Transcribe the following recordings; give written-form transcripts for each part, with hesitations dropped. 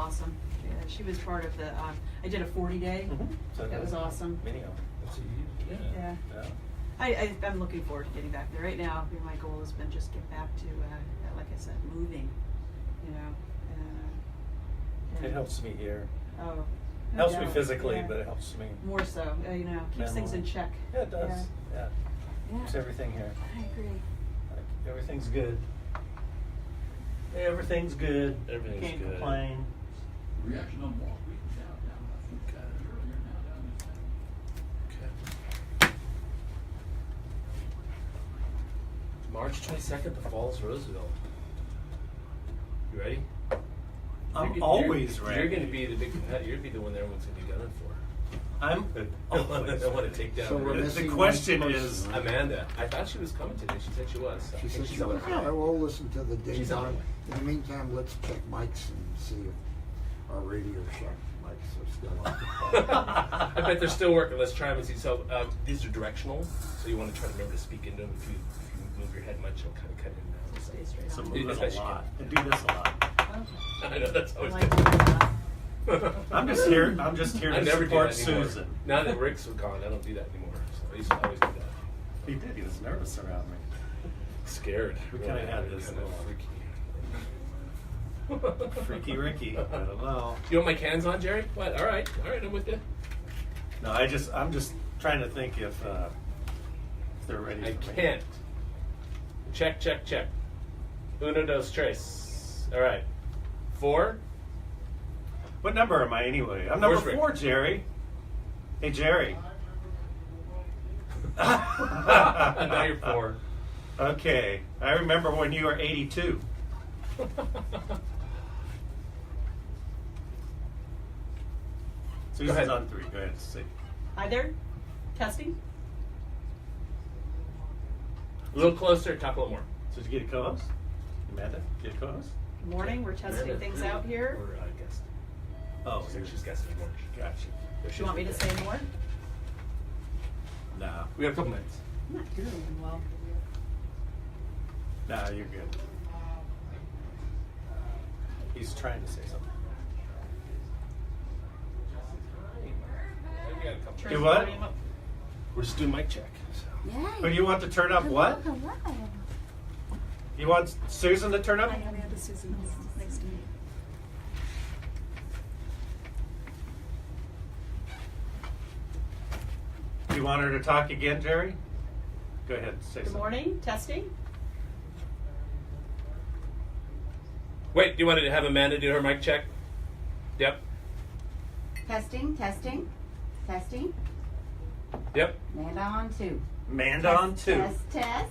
awesome. Yeah, she was part of the, I did a 40-day. So That was awesome. Many of them. That's a huge, yeah. Yeah. I'm looking forward to getting back there. Right now, my goal has been just get back to, like I said, moving, you know. It helps me here. Oh. no Helps me doubt. physically, Yeah. but it helps me. More so, you know, keeps things in check. Yeah, it does. Yeah. Yeah. Keeps everything here. I agree. Like, everything's good. Everything's good. Everything's Can't good. complain. Reaction on Wall Street down. Got it. Earlier now down this Okay. March 22nd, the Falls, Roseville. You ready? I'm always ready. You're going to be the big competitor. You're going to be the one that everyone's going to be gunning for. I'm always I want to take down. So we're The missing question one is, person, right? Amanda. I thought she was coming today. She said she was. So I She think said she's she on was. her way. Yeah, we'll listen to the ding She's on dong. her way. In the meantime, let's check mics and see if our Radio Shack mics are still on. I bet they're still working. Let's try them and see. So these are directional, so you want to try to remember to speak into them. If you move your head much, it'll kind of cut in and out. Stay straight so on. move As it best a you lot. I do this a lot. Okay. I know that's I always like good. that. I'm just here I to never do support that anymore. Susan. Now that Rick's gone, I don't do that anymore. So I used to always do that. He did. He was nervous around me. Scared. We kinda had this kind of little- freaky. Freaky Ricky. I don't know. You want my cans on, Jerry? What? All right, I'm with you. No, I'm just trying to think if they're ready. I for me. can't. Check. Uno, dos, tres. All right. 4. What number am I anyway? I'm number Where's Rick? 4, Jerry. Hey, Jerry. Now you're 4. Okay. I remember when you were 82. Susan's ahead. on 3. Go ahead. See. Hi there. Testing. A little closer. Talk a little more. So did you get a co-host? Amanda, get a co-host? Good morning. We're testing Amanda, things out here. Or guest. Oh, She's guessing more. gotcha. Do you want me to say more? No. We have a couple minutes. I'm not hearing them well. No, you're good. He's trying to say something. We got a couple. Turn Do the what? volume up. We're just doing mic check. So. But you want to turn up what? You want Susan to turn up? Hi, Amanda. Susan. Nice to meet you. You want her to talk again, Jerry? Go ahead, say Good something. morning. Testing. Wait, do you want to have Amanda do her mic check? Yep. Testing. Yep. Amanda on 2. Amanda on 2. Test.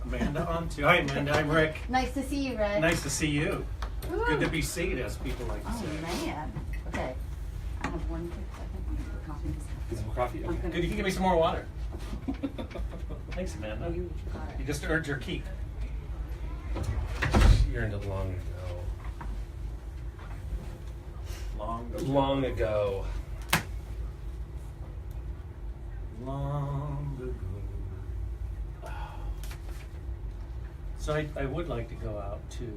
Amanda on 2. Hi, Amanda. I'm Rick. Nice to see you, Red. Nice to see you. Woo. Good to be seen, as people like to Oh, say. man. Okay. I have 1 quick second. I need to copy this. Get some coffee. I'm gonna- Good, you can give me some more water. Thanks, Amanda. Oh, you got it. You just earned your keep. She earned it long ago. Long ago. Long ago. So I would like to go out to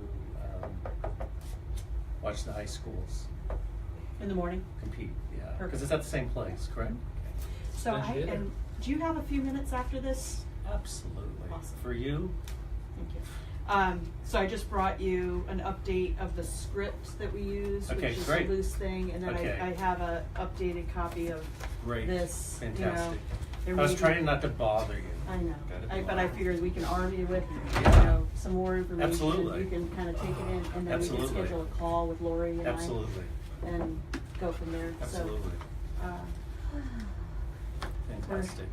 watch the high schools In the morning. compete. Yeah, because Perfect. it's at the same place, correct? So Glad you did it. do you have a few minutes after this? Absolutely. Awesome. For you? Thank you. So I just brought you an update of the script that we use, Okay, which is great. a loose thing, and then Okay. I have a updated copy of Great. this. Fantastic. You I know, was there may trying be- not to bother you. I know, Gotta be but I honest. figured we can arm you with, Yeah. some more information. Absolutely. You can kind of take it in, and then we Absolutely. can schedule a call with Lori and Absolutely. I, and go from there. Absolutely. So, Fantastic.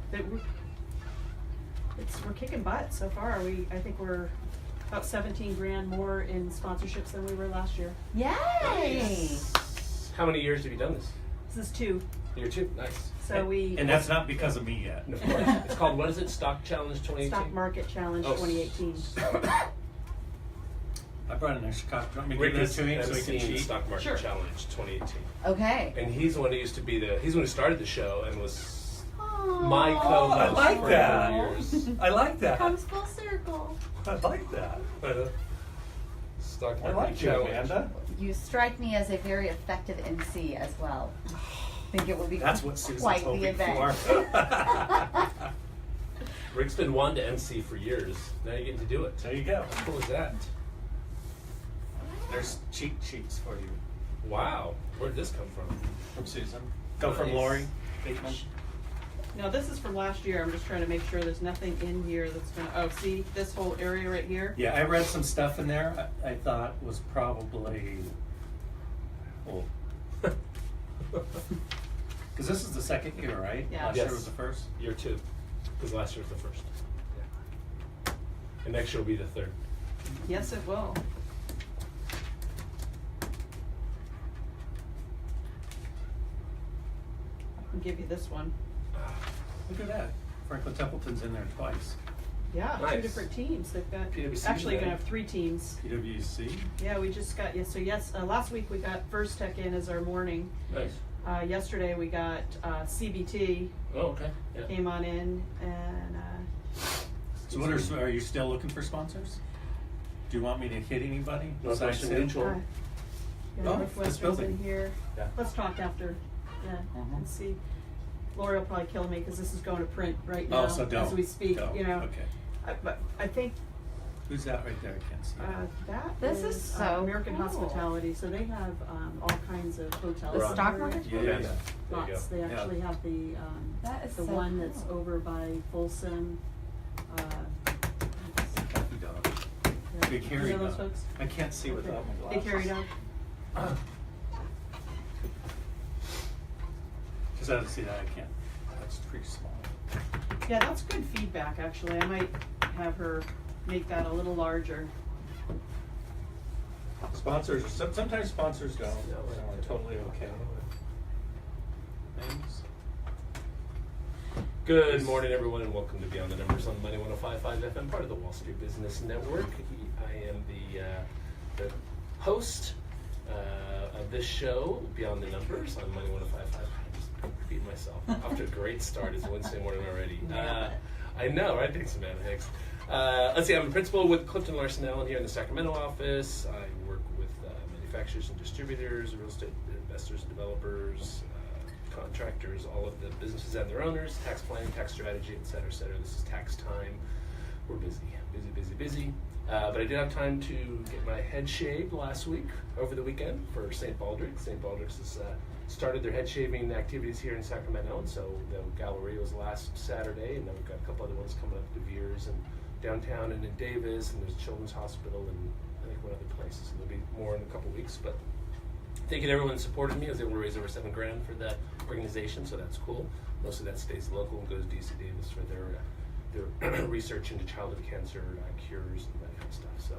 we're kicking butt so far. I think we're about 17 grand more in sponsorships than we were last year. Yay! How many years have you done this? This is 2. Year 2. Nice. So we And that's not because of me yet. And of course, it's called, what is it? Stock Challenge 2018? Stock Market Challenge Oh, 2018. I brought an extra copy. Do you want me to Rick give that is to him so he can emceeing cheat? Stock Market Sure. Challenge 2018. Okay. And he's the one who used to be he's the one who started the show and was Aw. my co-host I like for that. years. I like that. Comes full circle. I like that. Stock I market like you, challenge. Amanda. You strike me as a very effective MC as well. I think it will be That's what Susan's quite the hoping event. for. Rick's been wanting to MC for years. Now you're getting to do it. There you go. How cool is that? There's cheat sheets for you Wow. Where did this come from? Susan. Go from Nice. Lori Bateman. Now, this is from last year. I'm just trying to make sure there's nothing in here that's gonna, oh, see this whole area right here? Yeah, I read some stuff in there I thought was probably old. Because this is the second year, right? Yeah. Last Yes. year was the first. Year 2. Because last year was the first. Yeah. And next year will be the third. Yes, it will. I'll give you this one. Look at that. Franklin Templeton's in there twice. Yeah, Nice. 2 different teams. They've got, PwC actually you're gonna then. have 3 teams. PwC. Yeah, we just got, last week we got First Tech in as our morning. Nice. Yesterday we got CBT Oh, okay. Yeah. came on in, and So what are you still looking for sponsors? Do you want me to hit anybody? Northwestern besides Sue? Mutual. this Northwestern's in building. here. Yeah. Let's talk after, Mhm. and see. Lori will probably kill me because this is going to print right now Oh, so don't. as we speak. Don't. You know, Okay. but I think Who's that right there? I can't see. that This is so American cool. Hospitality. So they have all kinds of hotels. The Right. stock there. market? Yeah, Yes. yeah. There you Lots. go. They Yeah. actually have That is the so one that's cool. over by Folsom. Kentucky dog. Yeah. Big hairy You know those dog. folks? I can't see without my glasses. Big hairy dog. Just out to see that I can't. That's pretty small. Yeah, that's good feedback, actually. I might have her make that a little larger. Sponsors, sometimes sponsors don't. Are totally okay with things. Good morning, everyone, and welcome to Beyond the Numbers on Money 105.5 FM, part of the Wall Street Business Network. I am the host of this show, Beyond the Numbers on Money 105.5. I just repeat myself. Off to a great start. It's Wednesday morning already. I know, right? Thanks, Amanda. Thanks. Let's see. I'm a principal with Clifton Larson Allen here in the Sacramento office. I work with manufacturers and distributors, real estate investors and developers, contractors, all of the businesses and their owners, tax planning, tax strategy, et cetera, et cetera. This is tax time. We're busy. But I did have time to get my head shaved last week, over the weekend, for St. Baldrick's. St. Baldrick's has started their head shaving activities here in Sacramento, and so the Galleria was last Saturday, and then we've got a couple other ones coming up, De Beers and downtown and in Davis, and there's Children's Hospital and I think one other place. So there'll be more in a couple weeks, but thank you to everyone that supported me. I was able to raise over $7,000 for the organization, so that's cool. Most of that stays local and goes to DC Davis for their research into childhood cancer cures and that kind of stuff. So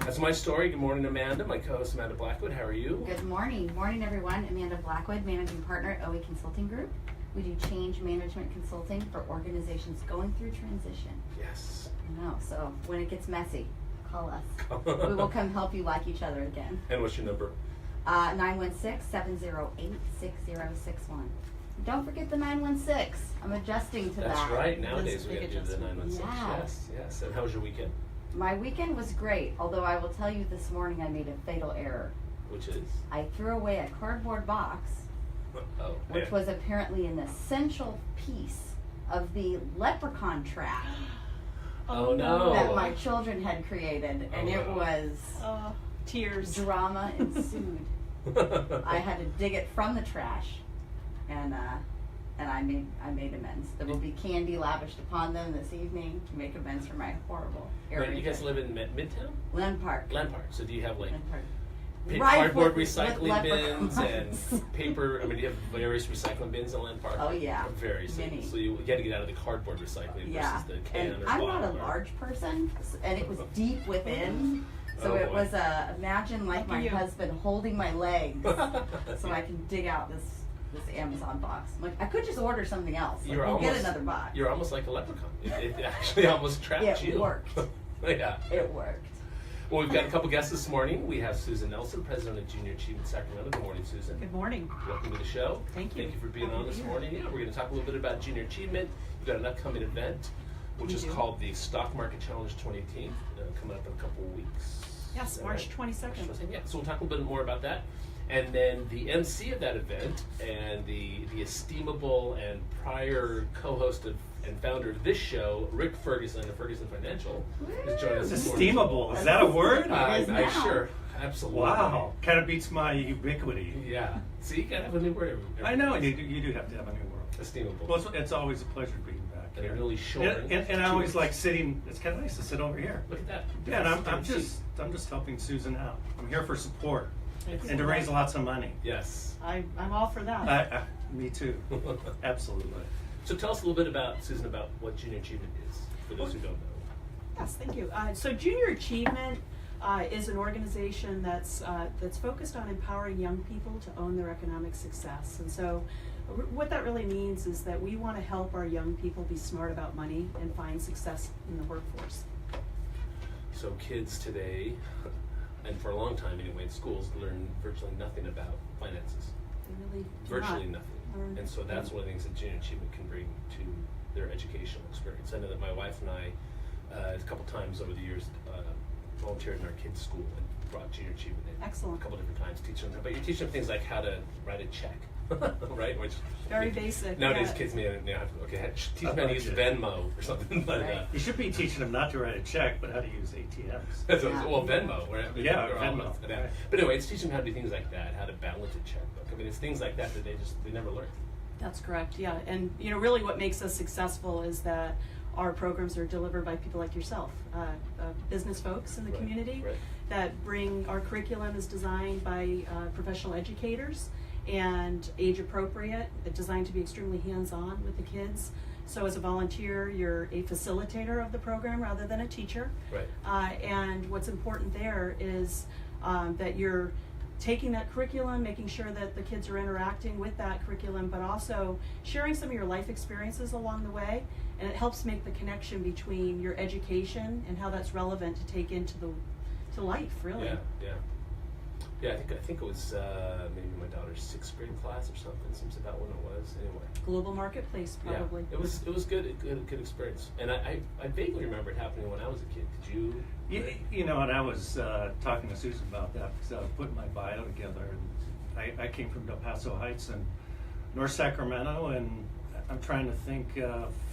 that's my story. Good morning, Amanda. My co-host Amanda Blackwood. How are you? Good morning. Morning, everyone. Amanda Blackwood, Managing Partner at OE Consulting Group. We do change management consulting for organizations going through transition. Yes. I know, so when it gets messy, call us. We will come help you like each other again. And what's your number? 916-708-6061. Don't forget the 916. I'm adjusting to That's that. right. Nowadays That's a we got big to do the adjustment. 916. Yeah. Yes. And how was your weekend? My weekend was great, although I will tell you this morning I made a fatal error. Which is? I threw away a cardboard box, Oh, which man. was apparently an essential piece of the leprechaun trap Oh, no. that my children had created, and Oh, it no. was Tears. drama ensued. I had to dig it from the trash, and I made amends. There will be candy lavished upon them this evening to make amends for my horrible error. Wait, you guys live in Midtown? Lynn Park. Land Park. So do you have like Lynn Park. cardboard with recycling bins leprechauns. and paper? I mean, do you have various recycling bins in Land Park? Oh, yeah. Very simple. Many. So you had to get out of the cardboard recycling Yeah, versus the can and or I'm bottle. not a or- large person, and it was deep within. So Oh, it boy. was imagine like Lucky my you. husband holding my legs so I can dig out this Amazon box. I'm like, I could just order something else. Like, You're we'll get almost- another box. You're almost like a leprechaun. It actually almost trapped It you. worked. Yeah. It worked. Well, we've got a couple guests this morning. We have Susan Nelson, President of Junior Achievement Sacramento. Good morning, Susan. Good morning. Welcome to the show. Thank you. Thank you for being Happy on to this be here. morning. Yeah, we're going to talk a little bit about Junior Achievement. We've got an upcoming event, which We is do. called the Stock Market Challenge 2018, coming up in a couple of weeks. Yes, Is that March right? 22nd. Yeah, so we'll talk a little bit more about that. And then the MC of that event and the estimable and prior co-host and founder of this show, Rick Fergerson of Fergerson Financial, is joining us. It's this morning. esteemable. Is that a word? It is I now. sure, absolutely. Wow. Kind of beats my ubiquity. Yeah. See, you gotta have a new word. I know, you do have to have a new word. Estimable. Well, it's always a pleasure being back and here. a really short. And I always like sitting, it's kind of nice to sit over here. Look at that. Yeah, and I'm Different just helping Susan out. I'm here for support Excellent. and to raise lots of money. Yes. I'm all for that. Me too. Absolutely. So tell us a little bit about, Susan, about what Junior Achievement is, for those who don't know. Yes, thank you. So Junior Achievement is an organization that's focused on empowering young people to own their economic success. And so what that really means is that we want to help our young people be smart about money and find success in the workforce. So kids today, and for a long time anyway, in schools, learn virtually nothing about finances. They really do Virtually not nothing. learn- And so that's one of the things that Junior Achievement can bring to their educational experience. I know that my wife and I, a couple times over the years, volunteered in our kids' school and brought Junior Achievement in. Excellent. A couple different times, teaching them. But you're teaching them things like how to write a check, right? Which Very basic. nowadays, yeah. kids may have to, okay, teach them how to About use it. Venmo or something. But, Right. You should be teaching them not to write a check, but how to use ATMs. That's Yeah. well, Venmo. Right? Yeah, They're all Venmo. about that. Right. But anyway, it's teaching them how to do things like that, how to balance a checkbook. I mean, it's things like that that they never learn. That's correct, yeah. And really what makes us successful is that our programs are delivered by people like yourself, business folks in the Right, community right. that bring, our curriculum is designed by professional educators and age appropriate, designed to be extremely hands-on with the kids. So as a volunteer, you're a facilitator of the program rather than a teacher. Right. And what's important there is that you're taking that curriculum, making sure that the kids are interacting with that curriculum, but also sharing some of your life experiences along the way. And it helps make the connection between your education and how that's relevant to take into to life, really. Yeah. Yeah, I think it was maybe my daughter's 6th grade class or something. Seems about when it was. Anyway. Global marketplace, probably. Yeah, it was good. Good experience. And I vaguely remember it happening when I was a kid. Did you? You know, and I was talking to Susan about that because I was putting my bio together. And I came from Del Paso Heights and North Sacramento, and I'm trying to think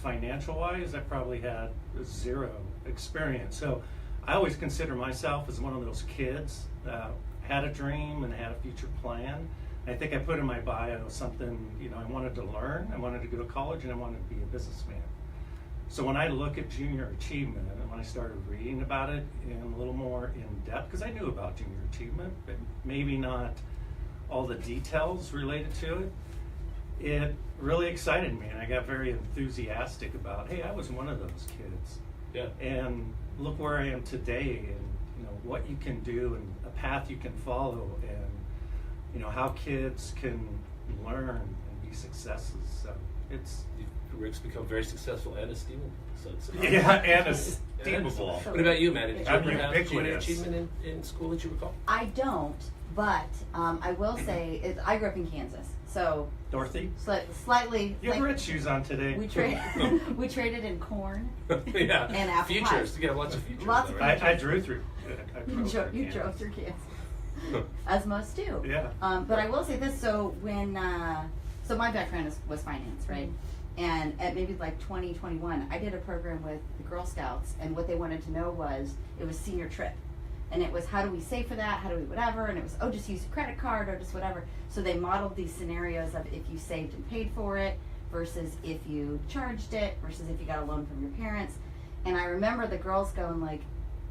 financial-wise, I probably had zero experience. So I always consider myself as one of those kids that had a dream and had a future plan. I think I put in my bio something, I wanted to learn, I wanted to go to college, and I wanted to be a businessman. So when I look at Junior Achievement, and when I started reading about it in a little more in depth, because I knew about Junior Achievement, but maybe not all the details related to it, it really excited me, and I got very enthusiastic about, hey, I was one of those kids. Yeah. And look where I am today, and what you can do, and a path you can follow, and how kids can learn and be successes. So it's Rick's become very successful and esteemable. So it's and esteemable. What about you, Matt? Did you I'm ever have Junior ubiquitous. Achievement in school that you recall? I don't, but I will say I grew up in Kansas, so Dorothy, slightly. you have red shoes on today. We we traded in corn. Yeah. And apple futures. pie. You got lots of futures. Lots though, of right? I drew through. You drove through Kansas, as most do. Yeah. But I will say this: so when so my background was finance, right? And at maybe like 2021, I did a program with the Girl Scouts, and what they wanted to know was it was senior trip. And it was, how do we save for that? How do we whatever? And it was, just use a credit card or just whatever. So they modeled these scenarios of if you saved and paid for it versus if you charged it versus if you got a loan from your parents. And I remember the girls going like,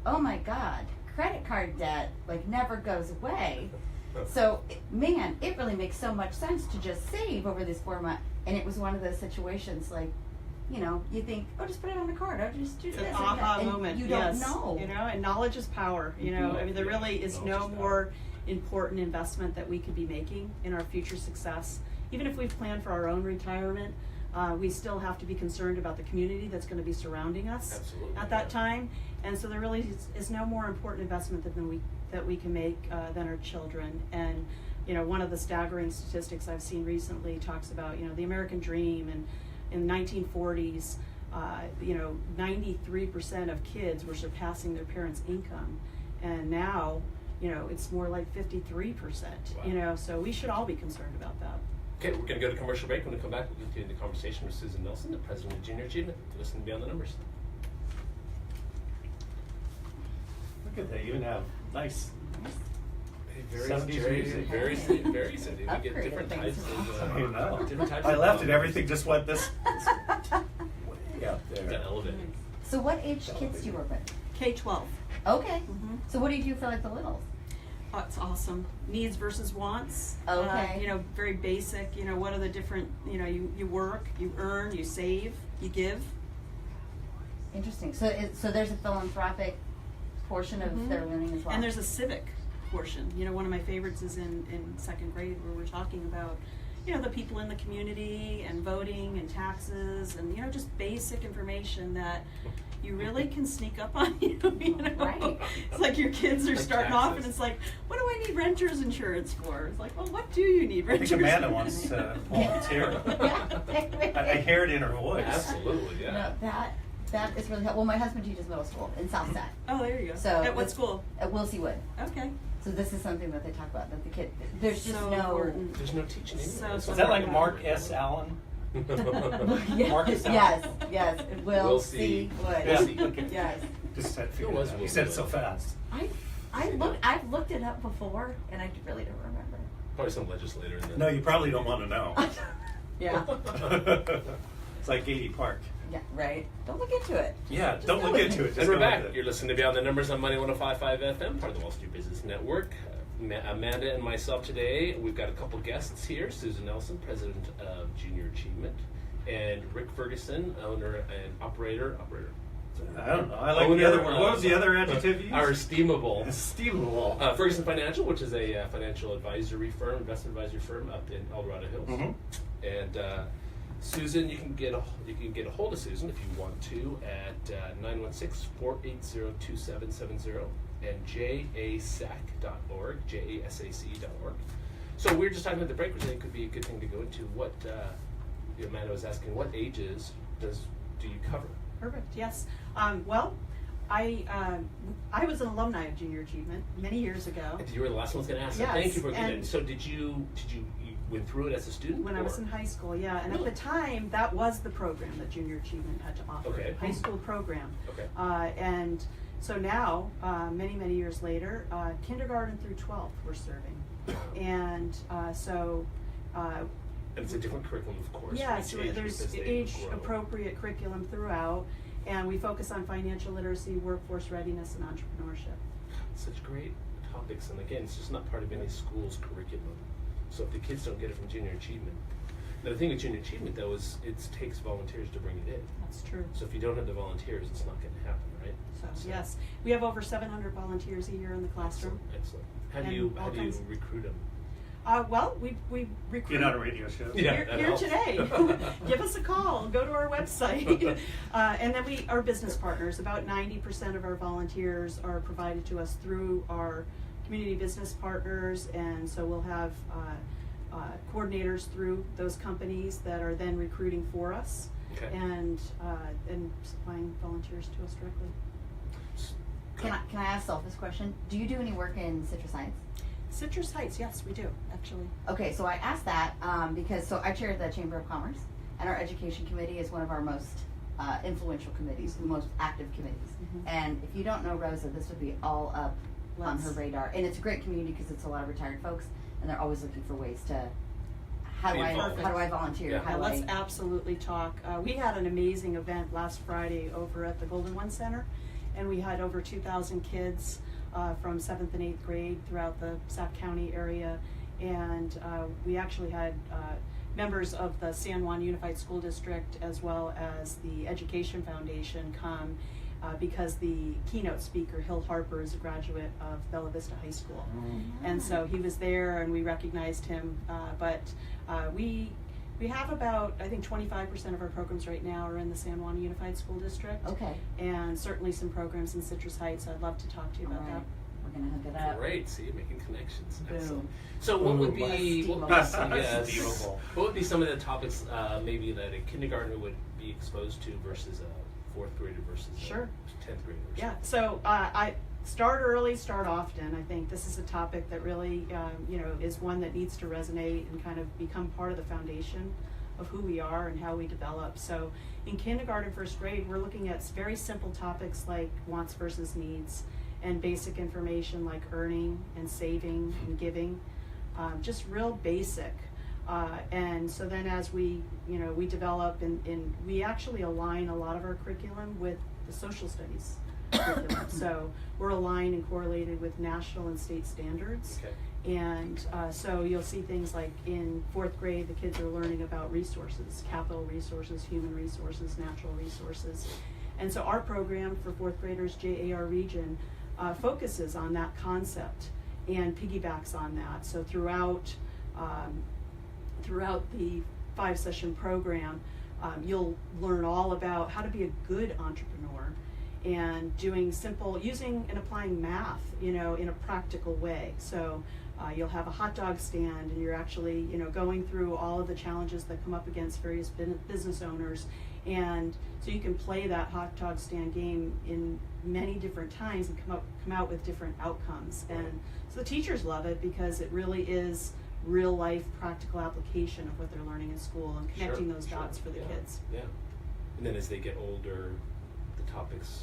oh my God, credit card debt like never goes away. So, man, it really makes so much sense to just save over this 4 months. And it was one of those situations like, you think, just put it on a card. Just do It's this. an aha and moment. You don't yes. know. And knowledge is power. I mean, there really is Knowledge no is power. more important investment that we could be making in our future success. Even if we've planned for our own retirement, we still have to be concerned about the community that's going to be surrounding us Absolutely, at that yeah. time. And so there really is no more important investment that we can make than our children. And one of the staggering statistics I've seen recently talks about the American dream, and in the 1940s, 93% of kids were surpassing their parents' income. and now, you know, it's more like 53%. Wow. You know, so we should all be concerned about that. Okay, we're going to go to commercial break. When we come back, we'll continue the conversation with Susan Nelson, the president of Junior Achievement. Listen Beyond the Numbers. Look at that, you even have nice. Very 70s music. Very city. We get Upgraded different things types are of. I know. Different types I of left it, songs. everything just went this way up Got there. elevated. So what age kids do you work with? K-12. Okay. Mhm. So what do you do for like the littles? Oh, it's awesome. Needs versus wants. Okay. You know, very basic. You know, what are the different, you know, you work, you earn, you save, you give. Interesting. So so there's a philanthropic portion of Mhm. their learning as well. And there's a civic portion. You know, one of my favorites is in second grade where we're talking about, you know, the people in the community and voting and taxes and, you know, just basic information that you really can sneak up on you, you know. Right. It's like your kids are Like starting off and taxes. it's like, what do I need renter's insurance for? It's like, well, what do you need I renter's think Amanda insurance wants for? to volunteer. I hear it in her voice. Absolutely, yeah. No, that is really helpful. Well, my husband teaches middle school in South Sac. Oh, there you go. So At what this- school? At Wilsey Wood. Okay. So this is something that they talk about, that the kid, there's just So no. important. There's no teaching So- anyway. so Is that like Mark S. Allen? Yeah. Marcus Allen? Yes, We'll will see. see Wood. Yeah. see. Okay. Yes. Just had to figure Who was it out. You Will said it Wood? so fast. I've looked it up before, and I really don't remember. Probably some legislator in the. No, you probably don't want to know. Yeah. It's like 80 Park. Yeah. Right. Don't look into it. Yeah, Just don't go look with into it. it. Just And we're go back. with it. You're listening to Beyond the Numbers on Money 105.5 FM, part of the Wall Street Business Network. Amanda and myself today, we've got a couple guests here. Susan Nelson, president of Junior Achievement, and Rick Fergerson, owner and operator. I don't know. I like Owner the other one. of- What was the other adjective you used? Our esteemable Esteemable. Fergerson Financial, which is a financial advisory firm, investment advisory firm up in El Dorado Hills. Mhm. And Susan, you can get a hold of Susan if you want to at 916-480-2770 and jasac.org, jasac.org. So we were just talking about the break, which I think could be a good thing to go into. What Amanda was asking, what ages do you cover? Perfect. Yes. Well, I was an alumni of Junior Achievement many years ago. You were the last one I was going to ask. Yes, So thank you for and- getting. So did you went through it as a student? When I was in high school, yeah, and Really? at the time, that was the program that Junior Achievement had to offer, Okay. high school program. Okay. And so now, many years later, kindergarten through 12th we're serving, and And it's a different curriculum, of course. yeah, for each so age there's because they age grow. appropriate curriculum throughout, and we focus on financial literacy, workforce readiness, and entrepreneurship. Such great topics, and again, it's just not part of any school's curriculum. So if the kids don't get it from Junior Achievement, now the thing with Junior Achievement though is it takes volunteers to bring it in. That's true. So if you don't have the volunteers, it's not going to happen, right? So yes, we have over 700 volunteers a year in the classroom. Excellent. How do And you all kinds- recruit them? Well, we recruit. Get on a radio show. Yeah, Here that here helps. today. Give us a call. Go to our website. And then we are business partners. About 90% of our volunteers are provided to us through our community business partners, and so we'll have coordinators through those companies that are then recruiting for us, Okay. and supplying volunteers to us directly. Can I ask a selfish question? Do you do any work in Citrus Heights? Citrus Heights, yes, we do actually. Okay, so I asked that because I chair the Chamber of Commerce, and our education committee is one of our most influential committees, the most active committees. Mhm. And if you don't know Rosa, this would be all up on her Let's- radar. And it's a great community because it's a lot of retired folks, and they're always looking for ways to how Be do involved. I volunteer? Yeah. How Yeah, do let's I? absolutely talk. We had an amazing event last Friday over at the Golden One Center, and we had over 2,000 kids from 7th and 8th grade throughout the Sac County area, and we actually had members of the San Juan Unified School District as well as the Education Foundation come because the keynote speaker, Hill Harper, is a graduate of Bella Vista High School. And so he was there and we recognized him, but we have about, I think 25% of our programs right now are in the San Juan Unified School District. Okay, And certainly some programs in Citrus Heights. I'd love to talk to you all about right, that. we're gonna hook it up. Great. See, making connections. Boom. Excellent. So what would be Esteemable. what would be some of the topics maybe that a kindergartner would be exposed to versus a fourth grader versus Sure. a 10th grader? or Yeah, something? so start early, start often. I think this is a topic that really, is one that needs to resonate and kind of become part of the foundation of who we are and how we develop. So in kindergarten, first grade, we're looking at very simple topics like wants versus needs, and basic information like earning and saving and giving, just real basic. And so then as we develop and we actually align a lot of our curriculum with the social studies curriculum. So we're aligned and correlated with national and state standards. Okay. And so you'll see things like in 4th grade, the kids are learning about resources, capital resources, human resources, natural resources. And so our program for 4th graders, JA region, focuses on that concept and piggybacks on that. So throughout the 5-session program, you'll learn all about how to be a good entrepreneur and using and applying math, in a practical way. So you'll have a hot dog stand, and you're actually, going through all of the challenges that come up against various business owners. And so you can play that hot dog stand game in many different times and come out with different outcomes. And so the teachers love it because it really is real life practical application of what they're learning in school and connecting those dots for the kids. Yeah. And then as they get older, the topics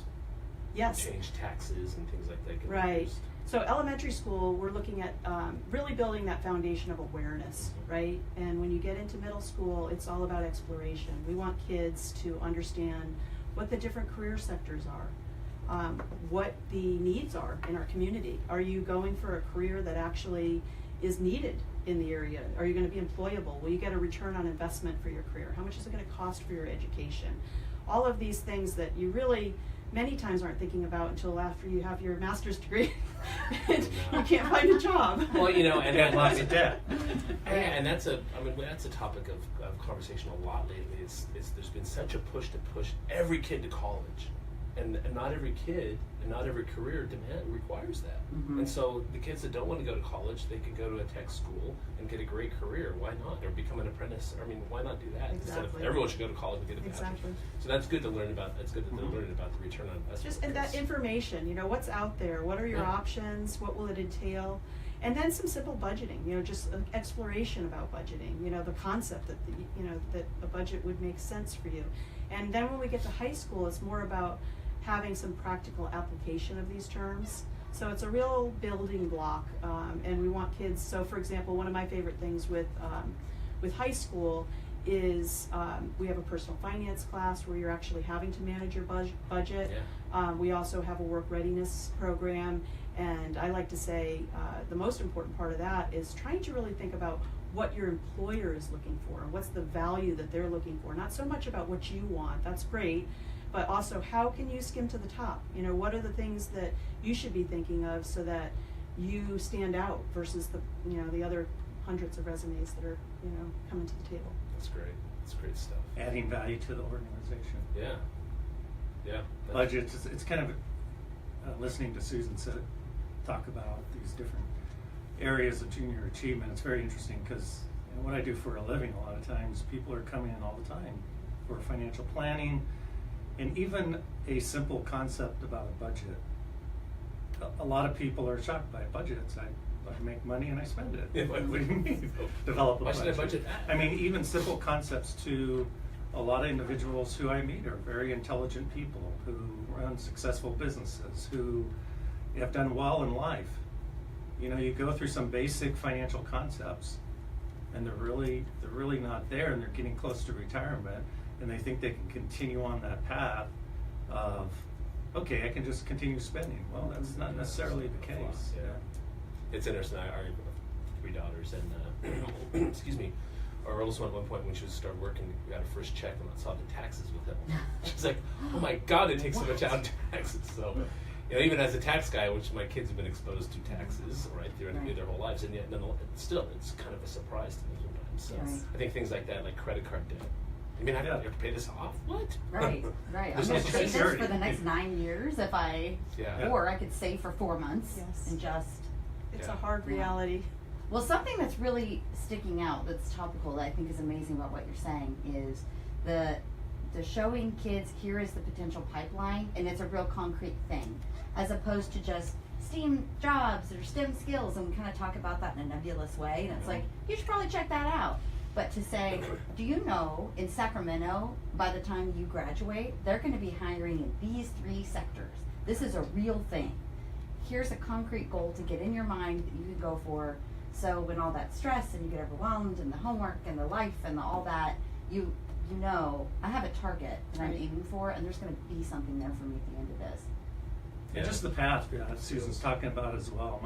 change, taxes and things like that get Right. introduced. So elementary school, we're looking at really building that foundation of awareness, right? And when you get into middle school, it's all about exploration. We want kids to understand what the different career sectors are, what the needs are in our community. Are you going for a career that actually is needed in the area? Are you going to be employable? Will you get a return on investment for your career? How much is it going to cost for your education? All of these things that you really many times aren't thinking about until after you have your master's degree and you can't find a job. Well, and And lots of debt. and that's a topic of conversation a lot lately. It's there's been such a push to push every kid to college, and not every kid and not every career requires that. Mhm. And so the kids that don't want to go to college, they can go to a tech school and get a great career. Why not? Or become an apprentice. I mean, why not do that? Instead of Exactly. everyone should go to college and get a bachelor's. Exactly. So that's good to learn about. That's good that they're learning about the return on investment. Just and that because- information, what's out there, what are your Yeah. options, what will it entail, and then some simple budgeting, just an exploration about budgeting, the concept that that a budget would make sense for you. And then when we get to high school, it's more about having some practical application of these terms. So it's a real building block, and we want kids. So for example, one of my favorite things with high school is we have a personal finance class where you're actually having to manage your budget. Yeah. We also have a work readiness program, and I like to say the most important part of that is trying to really think about what your employer is looking for, what's the value that they're looking for, not so much about what you want, that's great, but also how can you skim to the top? What are the things that you should be thinking of so that you stand out versus the other hundreds of resumes that are coming to the table. That's great. That's great stuff. Adding value to the organization. Yeah. Yeah. Budgets, it's kind of listening to Susan talk about these different areas of junior achievement. It's very interesting because what I do for a living, a lot of times people are coming in all the time for financial planning, and even a simple concept about a budget. A lot of people are shocked by budgets. I make money and I spend it. Yeah, What do you mean? Develop a Why budget. should I budget that? I mean, even simple concepts to a lot of individuals who I meet are very intelligent people who run successful businesses, who have done well in life. You go through some basic financial concepts and they're really not there, and they're getting close to retirement, and they think they can continue on that path of, okay, I can just continue spending. Well, that's not necessarily the case. Yeah. It's interesting. I have 3 daughters, and excuse me, our oldest one at one point when she started working, we got her first check and I saw the taxes with them. She's like, "Oh my God, it takes so much out in taxes." So, even as a tax guy, which my kids have been exposed to taxes right through their whole lives, and yet still, it's kind of a so to me sometimes. So Right. I think things like that, like credit card debt. I mean, I have to pay this off. What? Right. I'm There's going no to pay this security. for the next 9 years if I, Yeah. or I could save for 4 months Yes. and just. It's Yeah. a hard Yeah. reality. Well, something that's really sticking out that's topical that I think is amazing about what you're saying is the showing kids here is the potential pipeline, and it's a real concrete thing. as opposed to just STEAM jobs or STEM skills, and we kind of talk about that in a nebulous way, and it's like, you should probably check that out. But to say, do you know in Sacramento, by the time you graduate, they're going to be hiring in these 3 sectors. This is a real thing. Here's a concrete goal to get in your mind that you can go for. So when all that stress and you get overwhelmed and the homework and the life and all that, you know, I have a target that I'm aiming for, and there's going to be something there for me at the end of this. And just the path, Susan's talking about as well.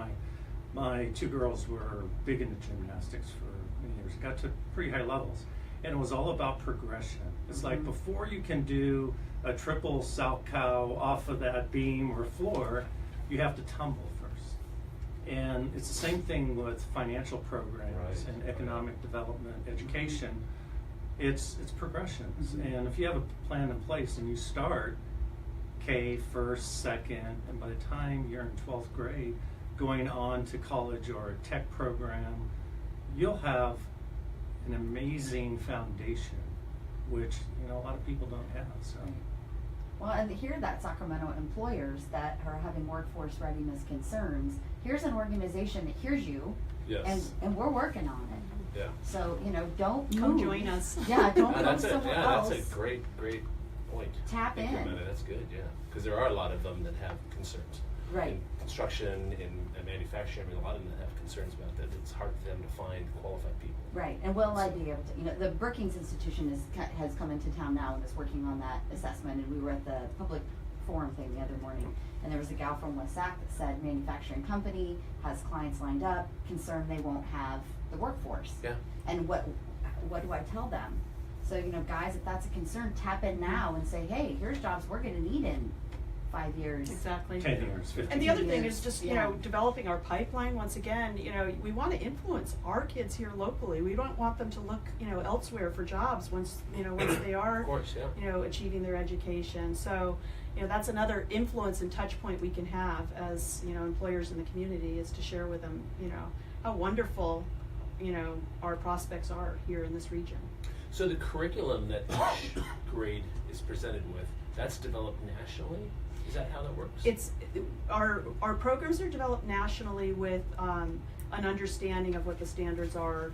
My 2 girls were big into gymnastics for many years. Got to pretty high levels, and it was all about progression. It's like before you can do a triple Salchow off of that beam or floor, you have to tumble first. And it's the same thing with financial programs and economic development, education. It's progressions, and if you have a plan in place and you start K, first, second, and by the time you're in 12th grade, going on to college or a tech program, you'll have an amazing foundation, which a lot of people don't have. So, well, and here that Sacramento employers that are having workforce readiness concerns, here's an organization that hears you, and we're working on it. Yeah. So don't Come move. join us. Yeah, don't go That's somewhere it. else. That's a great point. Tap Thinking in. about it, that's good. Yeah, because there are a lot of them that have concerns. Right. In construction, in manufacturing, a lot of them that have concerns about that. It's hard for them to find qualified people. Right, and will I be able to, the Brookings Institution has come into town now and is working on that assessment, and we were at the public forum thing the other morning, and there was a gal from West Sac that said manufacturing company has clients lined up, concerned they won't have the workforce. Yeah. And what do I tell them? So, guys, if that's a concern, tap in now and say, hey, here's jobs we're gonna need in 5 years. Exactly. 10 years, 15 And the other thing years. is just, Yeah. developing our pipeline. Once again, we want to influence our kids here locally. We don't want them to look, elsewhere for jobs once they are, Of course, yeah. achieving their education. So, that's another influence and touch point we can have as, employers in the community, is to share with them, how wonderful, our prospects are here in this region. So the curriculum that each grade is presented with, that's developed nationally? Is that how that works? It's our programs are developed nationally with an understanding of what the standards are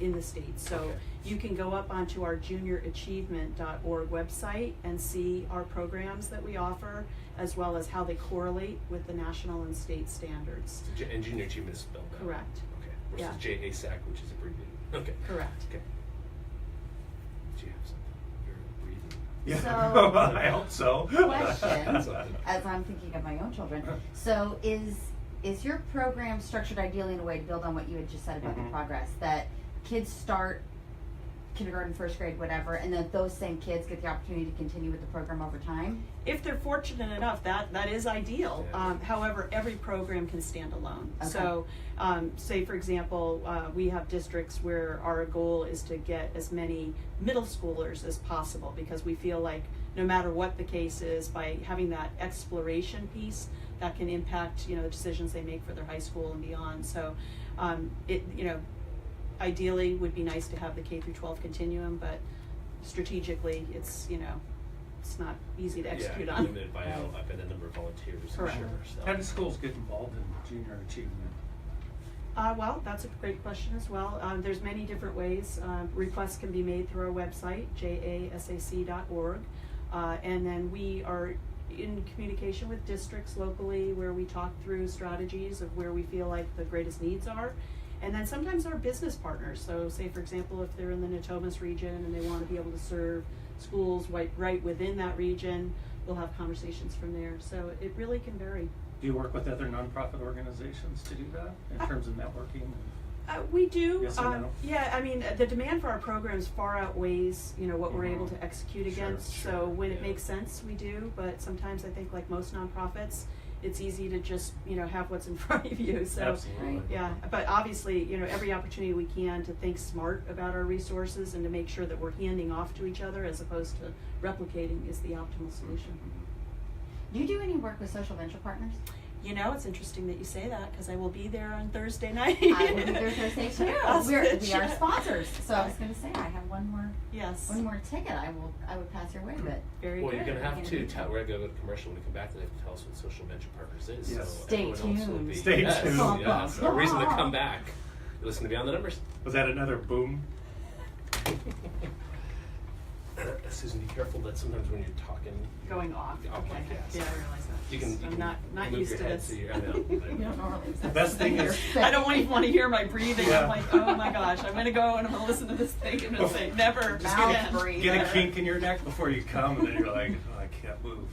in the state. So Okay. you can go up onto our juniораchievement.org website and see our programs that we offer, as well as how they correlate with the national and state standards. And junior achievement is spelled out. Correct. Okay. Versus Yeah. JA Sac, which is abbreviated. Okay. Correct. Okay. Do you have something? You're breathing. Yeah, So- I hope so. Question, as I'm thinking of my own children. So is your program structured ideally in a way to build on what you had just said about the progress, that kids start kindergarten, first grade, whatever, and then those same kids get the opportunity to continue with the program over time? If they're fortunate enough, that is ideal. Yeah. However, every program can stand alone. Okay. So, say for example, we have districts where our goal is to get as many middle schoolers as possible, because we feel like no matter what the case is, by having that exploration piece, that can impact the decisions they make for their high school and beyond. So, ideally would be nice to have the K through 12 continuum, but strategically it's it's not easy to execute yeah, on. limited by the number of volunteers. I'm Correct. sure. So. How do schools get involved in junior achievement? Well, that's a great question as well. There's many different ways. Requests can be made through our website, jasac.org, and then we are in communication with districts locally where we talk through strategies of where we feel like the greatest needs are. And then sometimes our business partners, so say for example if they're in the Natomas region and they want to be able to serve schools right within that region, we'll have conversations from there. So it really can vary. Do you work with other nonprofit organizations to do that in terms of networking? We do. Yes and no? Yeah, I mean, the demand for our programs far outweighs, what we're able to execute Sure, against. sure, So when it yeah. makes sense, we do. But sometimes I think, like most nonprofits, it's easy to just, have what's in front of you. So Absolutely. Right. yeah, but obviously, every opportunity we can to think smart about our resources and to make sure that we're handing off to each other as opposed to replicating is the optimal solution. Do you do any work with social venture partners? You know, it's interesting that you say that because I will be there on Thursday night. I will be there Thursday too. I'll We are switch. sponsors, so I was going to say I have one more Yes. ticket. I would pass your way, but Very Well, good. you're going to have to You're tell. We're going to go to commercial when we come back. They have to tell us what Social Venture Partners is. Yes. So Stay everyone else will tuned. be, Stay yes, tuned. Yes, a reason to come back. You listen to Beyond the Numbers. Was that another boom? Susan, be careful that sometimes when you're talking, Going off. Oh, Okay. yes. Yeah, I realize that. you can I'm not move used your to head this. so you're, I know. you don't normally. The best thing is, I don't even want to hear my breathing. Yeah. I'm like, oh my gosh, I'm gonna go and I'm gonna listen to this thing and I'm gonna say never Just again. breathe. get a kink in your neck before you come, and then you're like, oh, I can't move.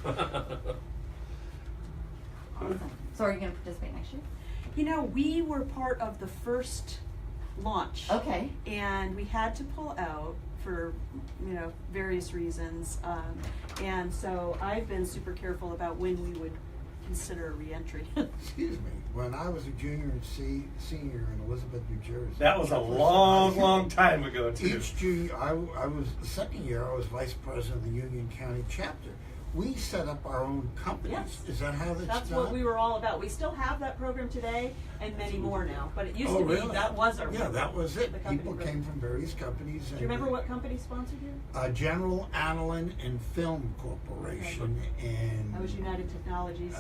Awesome. So are you going to participate next year? You know, we were part of the first launch. Okay. And we had to pull out for, you know, various reasons. And so I've been super careful about when we would consider a reentry. Excuse me. When I was a junior and senior in Elizabeth, New Jersey. That was a first long, time I- long time ago, too. Each junior, I was the second year. I was vice president of the Union County chapter. We set up our own companies. Yes. Is that how that's That's done? what we were all about. We still have that program today and many more now. But it used Oh, to be, really? that was our Yeah, program. that was it. The company People program. came from various companies. Do you remember what company sponsored you? General Annalyn and Film Corporation and That was United Technologies.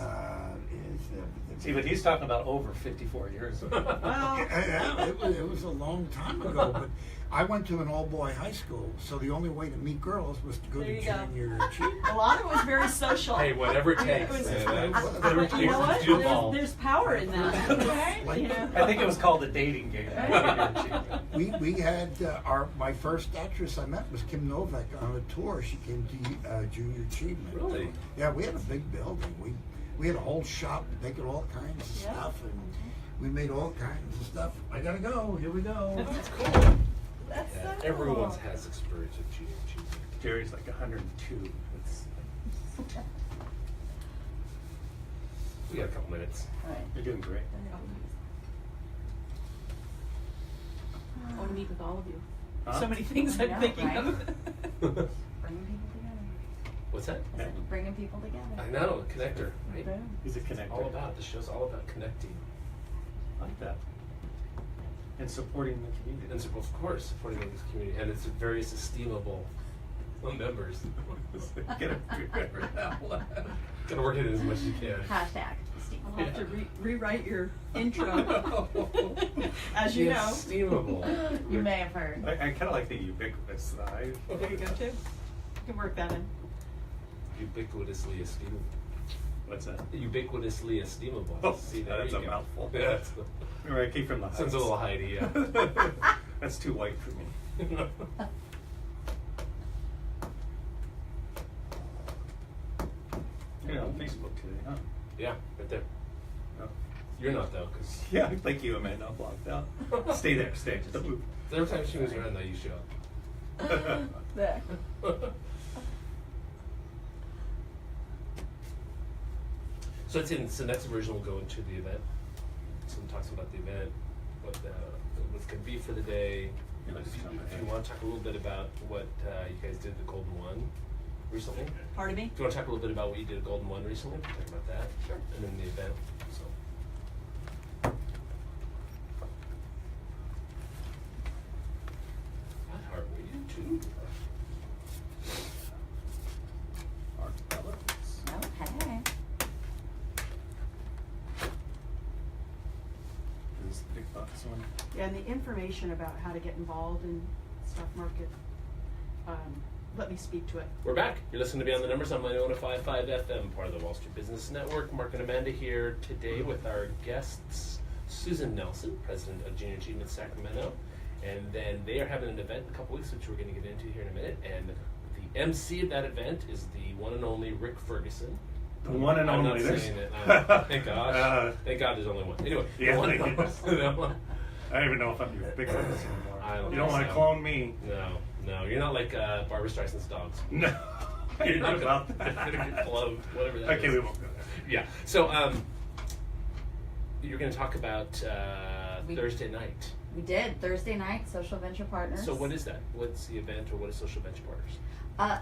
See, but he's talking about over 54 years ago. Well, it was a long time ago, but I went to an all-boy high school, so the only way to meet girls was to go There to you go. junior achievement. a lot of it was very social. Hey, whatever it It takes. was- man. Whatever it You know what? Do it all. There's power in that. Okay? Like- You know? I think it was called the dating game. We had my first actress I met was Kim Novak on a tour. She came to junior achievement. Really? Yeah, we had a big building. We had a whole shop making all kinds of Yeah. stuff, and we made all kinds of stuff. I gotta go. Here we go. That's cool. That's Yeah, so everyone cool. has experience with junior achievement. Jerry's like 102. It's, We got a couple minutes. All right. you're doing great. I want to meet with all of you. Huh? So many things I I'm know, thinking right? of. Bringing people together. What's that? I said, bringing people together. I know, connector, right? Boom. He's a connector. All about, this show's all about connecting. I like that. And supporting the community. And so, of course, supporting this community, and it's various esteemable members. Get it together now. Gotta work it in as much as you can. Hashtag. I'll have to rewrite your intro. As you know. Esteemable. You may have heard. I kind of like the ubiquitous side. There you go, too. You can work that in. Ubiquitously esteemable. What's that? Ubiquitously esteemable. Oh, See, there that's you a go. mouthful. Yeah, that's Or I came from the heights. sounds a little Heidi, yeah. That's too white for me. You're on Facebook today, huh? Yeah, right there. Oh. You're not though, because Yeah, thank you, Amanda. I'm blocked out. Stay there, stay. Just don't move. every time she moves around, though, you show There. up. So it's in. So next version will go into the event. So it talks about the event, what's going to be for the day. Yeah, If just you, jump if ahead. you want to talk a little bit about what you guys did at the Golden One recently. Do Pardon me? you want to talk a little bit about what you did at Golden One recently? Talk about that. Sure. And then the event. So. What heart were you too? Mark Bellows. Okay. This is the big bucks one. Yeah, and the information about how to get involved in stock market, let me speak to it. We're back. You're listening to Beyond the Numbers on 105.5 FM, part of the Wall Street Business Network. Mark and Amanda here today with our guests, Susan Nelson, president of Junior Achievement Sacramento. And then they are having an event in a couple weeks, which we're going to get into here in a minute. And the MC of that event is the one and only Rick Fergerson. The one and I'm only. not There's- saying it. Thank gosh. Thank God there's only one. Anyway, Yeah, the one thank and goodness. only. I don't even know if I'm your big one anymore. I don't You don't think want to so. clone me. No, you're not like Barbara Streisand's dogs. No. You're not about gonna that. get clubbed, whatever that Okay, is. we won't go there. Yeah. So, you're going to talk about We- Thursday night. We did Thursday night, Social Venture Partners. So, what is that? What's the event, or what is Social Venture Partners?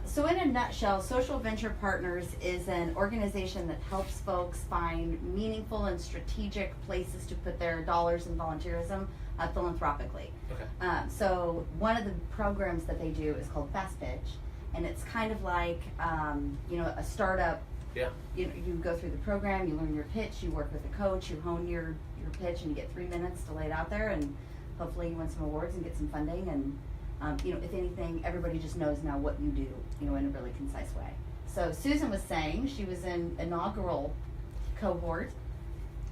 So in a nutshell, Social Venture Partners is an organization that helps folks find meaningful and strategic places to put their dollars in volunteerism philanthropically. Okay. So one of the programs that they do is called Fast Pitch, and it's kind of like a startup. Yeah. You go through the program, you learn your pitch, you work with a coach, you hone your pitch, and you get 3 minutes to lay it out there, and hopefully you win some awards and get some funding. And if anything, everybody just knows now what you do, in a really concise way. So Susan was saying she was in inaugural cohort.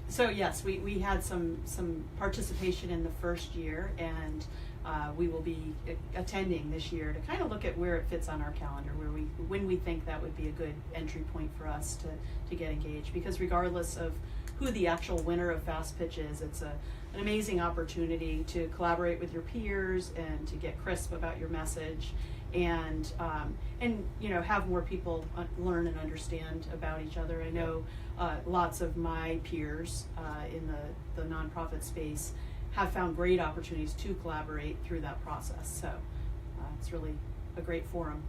So yes, we had some participation in the first year, and we will be attending this year to kind of look at where it fits on our calendar, when we think that would be a good entry point for us to get engaged. Because regardless of who the actual winner of Fast Pitch is, it's an amazing opportunity to collaborate with your peers and to get crisp about your message, and have more people learn and understand about each other. I know lots of my peers in the nonprofit space have found great opportunities to collaborate through that process. So it's really a great forum.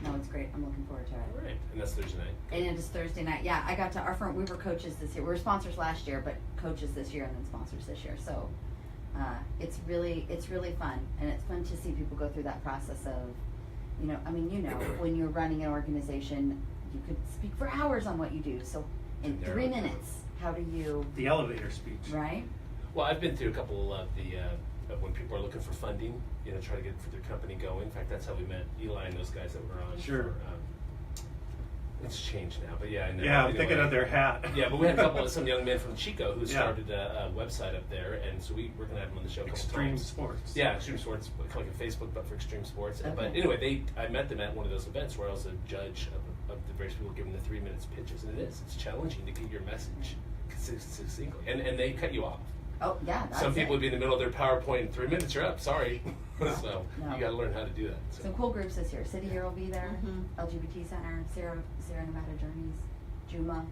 No, it's great. I'm looking forward to it. All right, and that's Thursday night. And it is Thursday night. Yeah, I got to we were coaches this year. We were sponsors last year, but coaches this year and then sponsors this year. So it's really fun, and it's fun to see people go through that process of, when you're running an organization, you could speak for hours on what you do. So in 3 minutes, how do you? The elevator speech. Right. Well, I've been through a couple of the when people are looking for funding, try to get for their company going. In fact, that's how we met Eli and those guys that were on. Sure. It's changed now, but yeah. Yeah, I'm thinking of their hat. Yeah, but we had a couple of some young men from Chico who started a website up there, and so we're going to have them on the show a couple Extreme times. Sports. Yeah, Extreme Sports, like a Facebook, but for extreme sports. Okay. But anyway, I met them at one of those events where I was a judge of the various people giving the 3 minutes pitches, and it's challenging to get your message succinctly, and they cut you off. Oh yeah. That's Some people it. would be in the middle of their PowerPoint and 3 minutes are up. Sorry. No, So no. you got to learn how to do that. So. Some cool groups this year. City Year will be there. Mhm. LGBT Center, Sierra Nevada Journeys, Juma.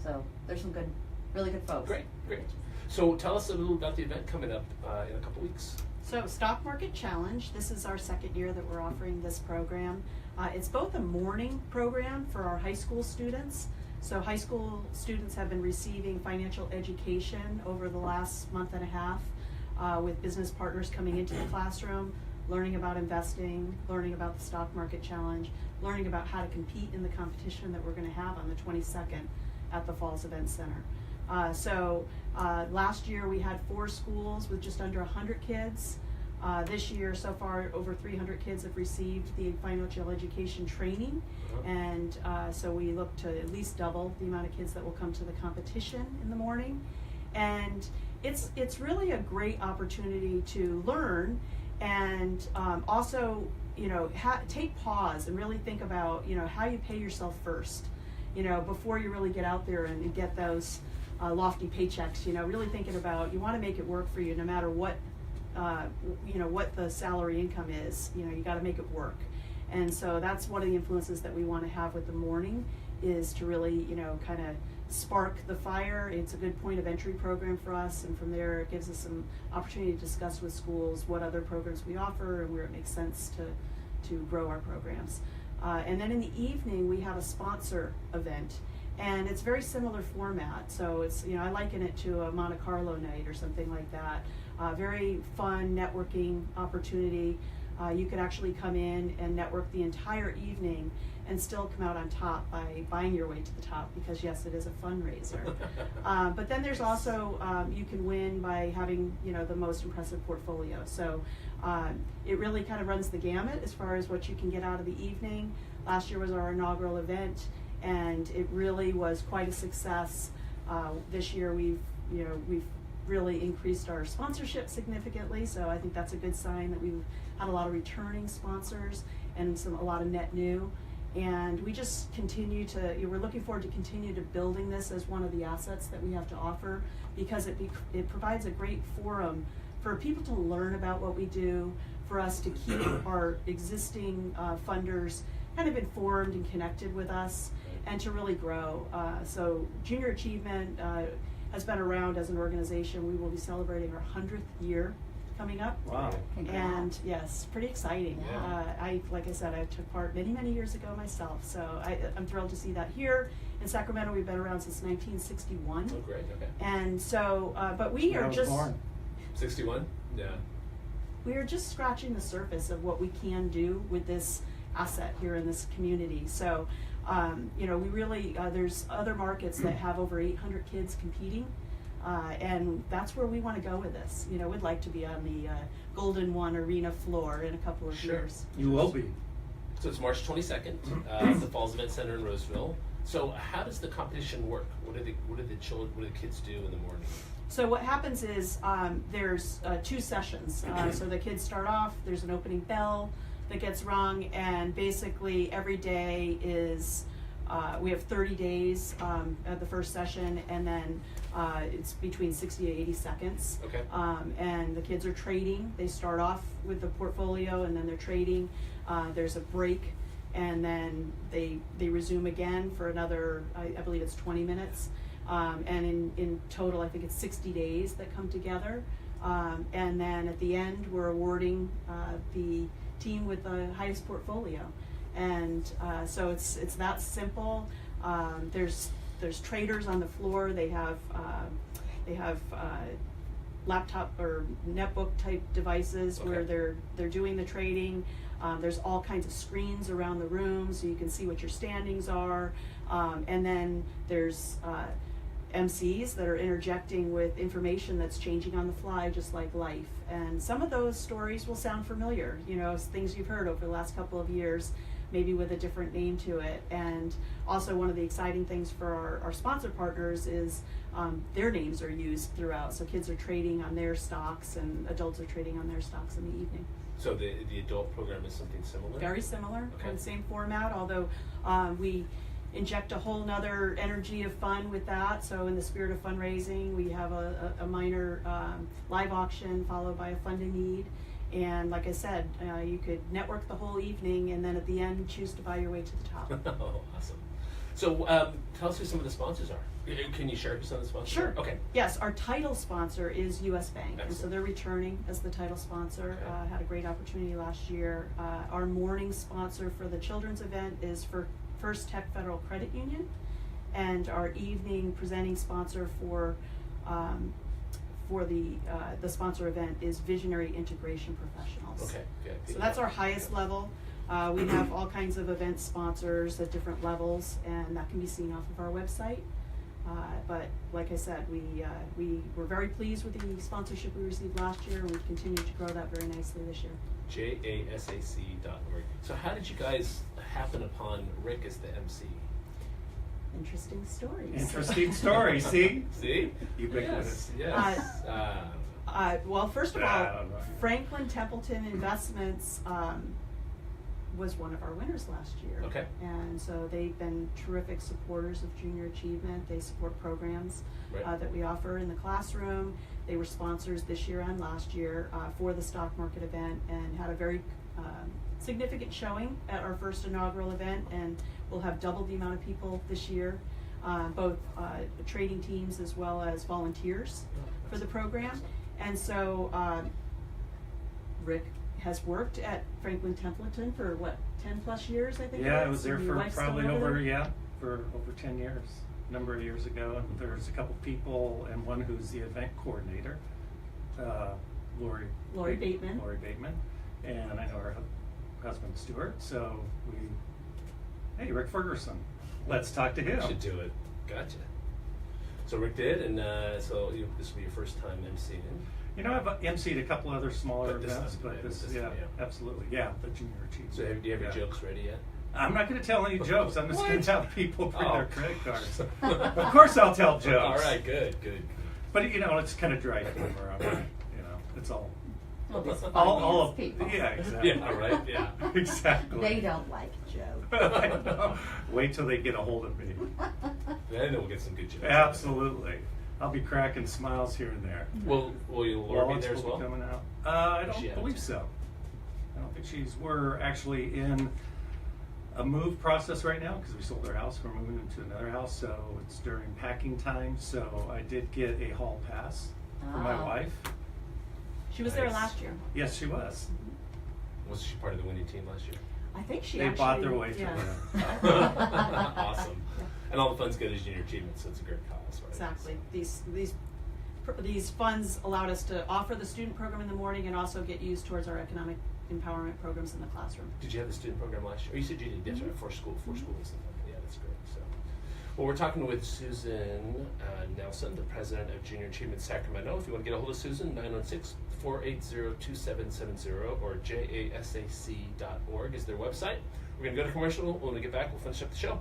So there's some really good folks. Great. So tell us a little about the event coming up in a couple weeks. So Stock Market Challenge, this is our second year that we're offering this program. It's both a morning program for our high school students. So high school students have been receiving financial education over the last month and a half with business partners coming into the classroom, learning about investing, learning about the Stock Market Challenge, learning about how to compete in the competition that we're going to have on the 22nd at the Falls Event Center. Last year we had 4 schools with just under 100 kids. This year, so far, over 300 kids have received the financial education training, and so we look to at least double the amount of kids that will come to the competition in the morning. And it's really a great opportunity to learn, and also, take pause and really think about, how you pay yourself first, before you really get out there and get those lofty paychecks. Really thinking about, you want to make it work for you no matter what. What the salary income is, you got to make it work. And so that's one of the influences that we want to have with the morning, is to really, kind of spark the fire. It's a good point of entry program for us, and from there it gives us some opportunity to discuss with schools what other programs we offer and where it makes sense to grow our programs. And then in the evening we have a sponsor event, and it's very similar format. So it's, I liken it to a Monte Carlo night or something like that. Very fun networking opportunity. You could actually come in and network the entire evening and still come out on top by buying your way to the top, because yes, it is a fundraiser. But then there's also, you can win by having, the most impressive portfolio. So it really kind of runs the gamut as far as what you can get out of the evening. Last year was our inaugural event, and it really was quite a success. This year we've really increased our sponsorship significantly, so I think that's a good sign that we've had a lot of returning sponsors and a lot of net new. And we just continue to, we're looking forward to continue to building this as one of the assets that we have to offer, because it provides a great forum for people to learn about what we do, for us to keep our existing funders kind of informed and connected with us, and to really grow. So Junior Achievement has been around as an organization. We will be celebrating our 100th year coming up. Wow. Congrats. And yes, pretty exciting. Yeah. Like I said, I took part many years ago myself, so I'm thrilled to see that here in Sacramento. We've been around since 1961, Oh, great. Okay. and so, but we I are was just born. 61. Yeah. we are just scratching the surface of what we can do with this asset here in this community. So, you know, we really there's other markets that have over 800 kids competing. And that's where we want to go with this. You know, we'd like to be on the Golden One Arena floor in a couple of Sure. years. You will be. So it's March 22nd, the Falls Event Center in Roseville. So how does the competition work? What do the kids do in the morning? So what happens is there's 2 sessions. So the kids start off, there's an opening bell that gets rung, and basically every day is, we have 30 days at the first session, and then it's between 60 to 80 seconds. Okay. And the kids are trading. They start off with the portfolio, and then they're trading. There's a break, and then they resume again for another, I believe it's 20 minutes. And in total, I think it's 60 days that come together. And then at the end, we're awarding the team with the highest portfolio. And so it's that simple. There's traders on the floor. They have laptop or netbook type devices where Okay. they're doing the trading. There's all kinds of screens around the room so you can see what your standings are. And then there's MCs that are interjecting with information that's changing on the fly, just like life. And some of those stories will sound familiar, you know, things you've heard over the last couple of years, maybe with a different name to it. And also one of the exciting things for our sponsor partners is their names are used throughout. So kids are trading on their stocks and adults are trading on their stocks in the evening. So the adult program is something similar? Very similar, Okay. kind of same format, although we inject a whole nother energy of fun with that. So in the spirit of fundraising, we have a minor live auction followed by a fund in need. And like I said, you could network the whole evening and then at the end choose to buy your way to the top. Oh, awesome. So tell us who some of the sponsors are. Can you share who some of the sponsors Sure. are? Okay. Yes, our title sponsor is U.S. Bank, and so Excellent. they're returning as the title sponsor. Okay. Had a great opportunity last year. Our morning sponsor for the children's event is for First Tech Federal Credit Union, and our evening presenting sponsor for the sponsor event is Visionary Integration Professionals. Okay. Good. So that's our highest level. We have all kinds of event sponsors at different levels, and that can be seen off of our website. But like I said, we were very pleased with the sponsorship we received last year, and we've continued to grow that very nicely this year. JASAC.org. So how did you guys happen upon Rick as the MC? Interesting stories. Interesting story. See? See? Ubiquitous. Yes. Well, first of I all, don't know. Franklin Templeton Investments was one of our winners last year. Okay. And so they've been terrific supporters of junior achievement. They support programs Right. that we offer in the classroom. They were sponsors this year and last year for the stock market event and had a very significant showing at our first inaugural event, and we'll have double the amount of people this year, both trading teams as well as volunteers for the program. And so Rick has worked at Franklin Templeton for what, 10 plus years, I think? Yeah, I it was is? there And your for wife's still probably over over, there? yeah, for over 10 years, a number of years ago. And there's a couple people, and one who's the event coordinator, Lori Bateman. Lori Bateman. And I know her husband, Stuart. So hey, Rick Fergerson, let's talk to him. Should do it. Gotcha. So Rick did, and this will be your first time emceeing. You know, I've emceed a couple other smaller But this events, time, but yeah, this, this yeah, time, yeah. absolutely, yeah, the junior achievement. So do you have your Yeah. jokes ready yet? I'm not going to tell any jokes. I'm just going What? to tell people bring Oh. their credit cards. Of course, I'll tell jokes. All right, good. But you know, it's kind of dry humor. You know, it's all. Well, these All finance of people. yeah, exactly. Yeah, all right, yeah. Exactly. They don't like Joe. I know. Wait till they get a hold of me. Then we'll get some good jokes. Absolutely. I'll be cracking smiles here and there. Will Laura be Wallets there as will well? be coming out. I Is she don't out? believe so. I don't think she's. We're actually in a move process right now because we sold our house. We're moving into another house, so it's during packing time. So I did get a hall pass for my Ah. wife. She was there Nice. last year. Yes, she was. Was she part of the winning team last year? I think she They actually. bought their way to yeah. it. Awesome. And all the funds go to junior achievement, so it's a great cause, right? Exactly. These funds allowed us to offer the student program in the morning and also get used towards our economic empowerment programs in the classroom. Did you have the student program last year? Oh, you said you did. Yes, right. Four schools. Yeah, that's great. So, well, we're talking with Susan Nelson, the president of Junior Achievement Sacramento. If you want to get a hold of Susan, 916-480-2770 or jasac.org is their website. We're going to go to commercial. When we get back, we'll finish up the show.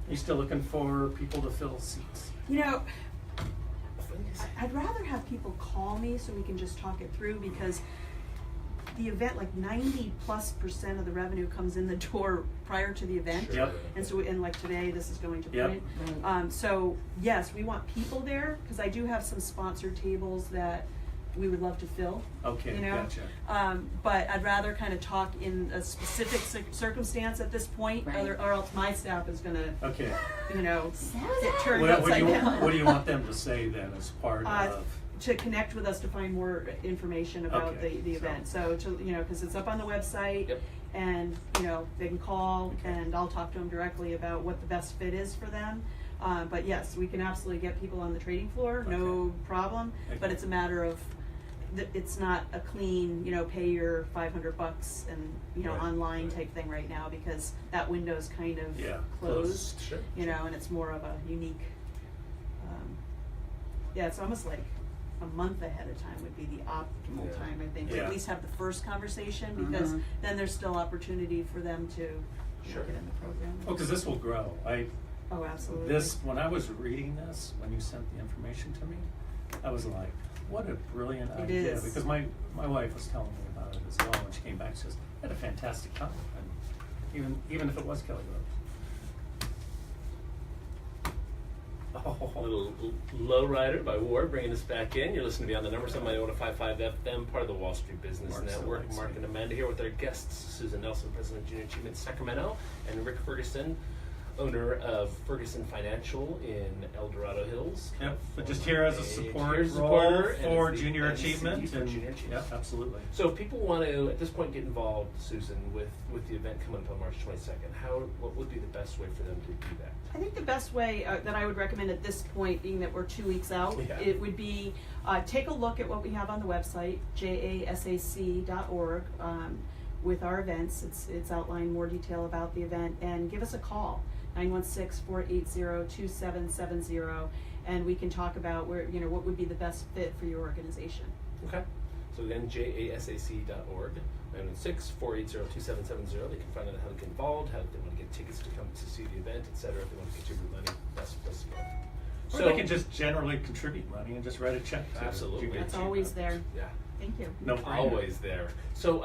You still looking for people to fill seats? You know, I'd rather have people call me so we can just talk it through, because the event, like 90+% of the revenue comes in the door prior to the event. Sure. Yep. And so, and like today, this is going to Yep. print. Right. So yes, we want people there, because I do have some sponsored tables that we would love to fill. Okay, You know? gotcha. But I'd rather kind of talk in a specific circumstance at this point, Right. or else my staff is gonna, Okay. you know, Sounds get good. turned What do upside you down. what do you want them to say then as part of? To connect with us to find more information about Okay, the event. So to, you know, because it's up on the website. Yep. And, you know, they can call Okay. and I'll talk to them directly about what the best fit is for them. But yes, we can absolutely get people on the trading floor, no Okay. problem. But Okay. it's a matter of, it's not a clean, you know, pay your $500 and, you know, Right, online right. type thing right now, because that window's kind of Yeah, closed. Sure. You know, and it's more of a unique, yeah, it's almost like a month ahead of time would be the optimal Yeah. time, I think, to Yeah. at least have the first conversation, because Mhm. then there's still opportunity for them to, you know, Sure. get in the program. Oh, because this will grow. Oh, absolutely. When I was reading this, when you sent the information to me, I was like, what a brilliant It idea. is. Because my wife was telling me about it as well when she came back. She says, I had a fantastic time. And even if it was Kelly Rose. A little Lowrider by Ward bringing us back in. You're listening to Beyond the Numbers on my 105 FM, part of the Wall Street Business Mark's so Network. excited. Mark and Amanda here with our guests, Susan Nelson, President of Junior Achievement Sacramento, and Rick Fergerson, owner of Fergerson Financial in El Dorado Hills. Yep, but just here as a support Here's a role supporter, and for it's the junior NCD achievement. for And junior achievement. yeah, absolutely. So if people want to, at this point, get involved, Susan, with the event coming up on March 22nd, what would be the best way for them to do that? I think the best way that I would recommend at this point, being that we're 2 weeks out, Yeah. it would be take a look at what we have on the website, jasac.org, with our events. It's outlined more detail about the event, and give us a call, 916-480-2770, and we can talk about where, you know, what would be the best fit for your organization. Okay. So again, jasac.org, 916-480-2770. They can find out how to get involved, how they want to get tickets to come to see the event, etc. If they want to contribute money, that's the place to go. Or they can just generally contribute money and just write a check to Absolutely. Junior That's Achievement. always there. Yeah, Thank you. No brainer. always there. So,